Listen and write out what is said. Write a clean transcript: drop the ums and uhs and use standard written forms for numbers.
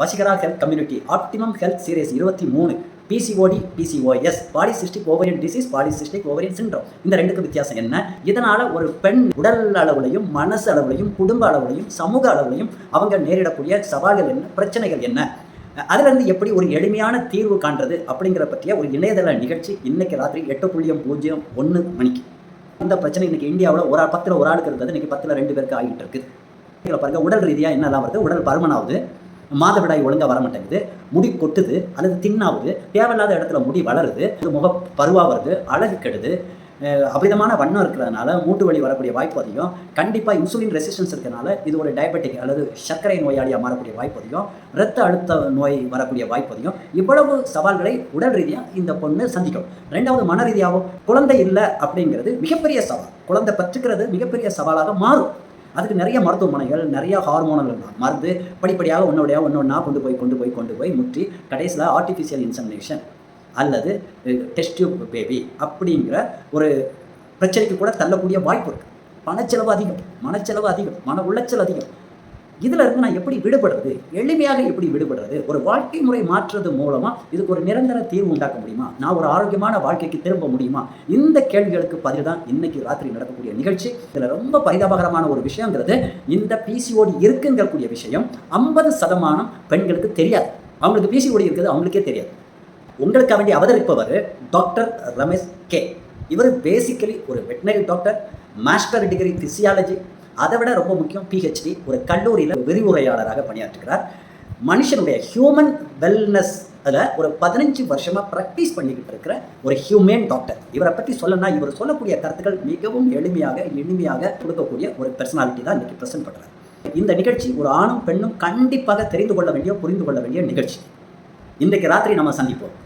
Vaseegara health community optimum health series 23 PCOD PCOS polycystic ovarian disease polycystic ovarian syndrome. இந்த ரெண்டுக்கு வித்தியாசம் என்ன? இதனால ஒரு பெண் உடல் அளவுலையும் மனசு அளவுலையும் குடும்ப அளவுலையும் சமூக அளவுலையும் அவங்க நேரிடக்கூடிய சவால்கள் என்ன, பிரச்சனைகள் என்ன, அதுலேருந்து எப்படி ஒரு எளிமையான தீர்வு காண்றது அப்படிங்கிற பற்றிய ஒரு இணையதள நிகழ்ச்சி இன்னைக்கு ராத்திரி 8:01 மணிக்கு. இந்த பிரச்சனை இன்னைக்கு இந்தியாவில் ஒரு 10ல் ஒரு ஆளுக்கு இருந்தது, இன்னைக்கு 10ல் 2 பேருக்கு ஆகிட்டு இருக்கு. பாருங்க, உடல் ரீதியாக என்னெல்லாம் வருது? உடல் பருமனாகுது, மாதவிடாய் ஒழுங்காக வர மாட்டேங்குது, முடி கொட்டுது அல்லது தின்னாகுது, தேவையில்லாத இடத்துல முடி வளருது, முக பருவா வருது, அழகு கெடுது, அபிதமான வண்ணம் இருக்கிறதுனால மூட்டு வலி வரக்கூடிய வாய்ப்பு அதிகம். கண்டிப்பாக இன்சுலின் ரெசிஸ்டன்ஸ் இருக்கிறதுனால இது ஒரு டயபெட்டிக் அல்லது சர்க்கரை நோயாளியாக மாறக்கூடிய வாய்ப்பு அதிகம், இரத்த அழுத்த நோய் வரக்கூடிய வாய்ப்பு அதிகம். இவ்வளவு சவால்களை உடல் ரீதியாக இந்த பொண்ணு சந்திக்கும். ரெண்டாவது, மன ரீதியாகவும் குழந்தை இல்லை அப்படிங்கிறது மிகப்பெரிய சவால். குழந்தை பற்றுக்கிறது மிகப்பெரிய சவாலாக மாறும். அதுக்கு நிறைய மருத்துவமனைகள், நிறைய ஹார்மோனல் மருந்து படிப்படியாக ஒன்றொன்னா கொண்டு போய் முற்றி கடைசியில் ஆர்டிஃபிஷியல் இன்செமினேஷன் அல்லது டெஸ்ட் டியூப் பேபி அப்படிங்கிற ஒரு பிரச்சனைக்கு கூட தள்ளக்கூடிய வாய்ப்பு இருக்குது. பணச்செலவு அதிகம், மனச்செலவு அதிகம், மன உளைச்சல் அதிகம். இதில் இருந்து நான் எப்படி விடுபடுறது, எளிமையாக எப்படி விடுபடுறது, ஒரு வாழ்க்கை முறை மாற்றுறது மூலமாக இதுக்கு ஒரு நிரந்தர தீர்வு உண்டாக்க முடியுமா, நான் ஒரு ஆரோக்கியமான வாழ்க்கைக்கு திரும்ப முடியுமா? இந்த கேள்விகளுக்கு பதில் தான் இன்னைக்கு ராத்திரி நடக்கக்கூடிய நிகழ்ச்சி. இதில் ரொம்ப பரிதாபகரமான ஒரு விஷயங்கிறது, இந்த PCOD இருக்குங்கக்கூடிய விஷயம் 50% பெண்களுக்கு தெரியாது. அவங்களுக்கு PCOD இருக்குது அவங்களுக்கே தெரியாது. உங்களுக்கு வேண்டிய அவதரிப்பவர் டாக்டர் ரமேஷ் கே. இவர் பேசிக்கலி ஒரு veterinary doctor, master degree physiology, அதை விட ரொம்ப முக்கியம் PhD, ஒரு கல்லூரியில் விரிவுரையாளராக பணியாற்றுகிறார். மனுஷனுடைய ஹியூமன் வெல்னஸ் அதில் ஒரு 15 வருஷமாக ப்ராக்டிஸ் பண்ணிக்கிட்டு இருக்கிற ஒரு ஹியூமன் டாக்டர். இவரை பற்றி சொல்லணும்னா இவர் சொல்லக்கூடிய கருத்துக்கள் மிகவும் எளிமையாக கொடுக்கக்கூடிய ஒரு பர்சனாலிட்டி தான் இன்றைக்கி ப்ரெசென்ட் பண்ணுறாரு. இந்த நிகழ்ச்சி ஒரு ஆணும் பெண்ணும் கண்டிப்பாக தெரிந்து கொள்ள வேண்டிய, புரிந்து கொள்ள வேண்டிய நிகழ்ச்சி. இன்றைக்கு ராத்திரி நம்ம சந்திப்போம்.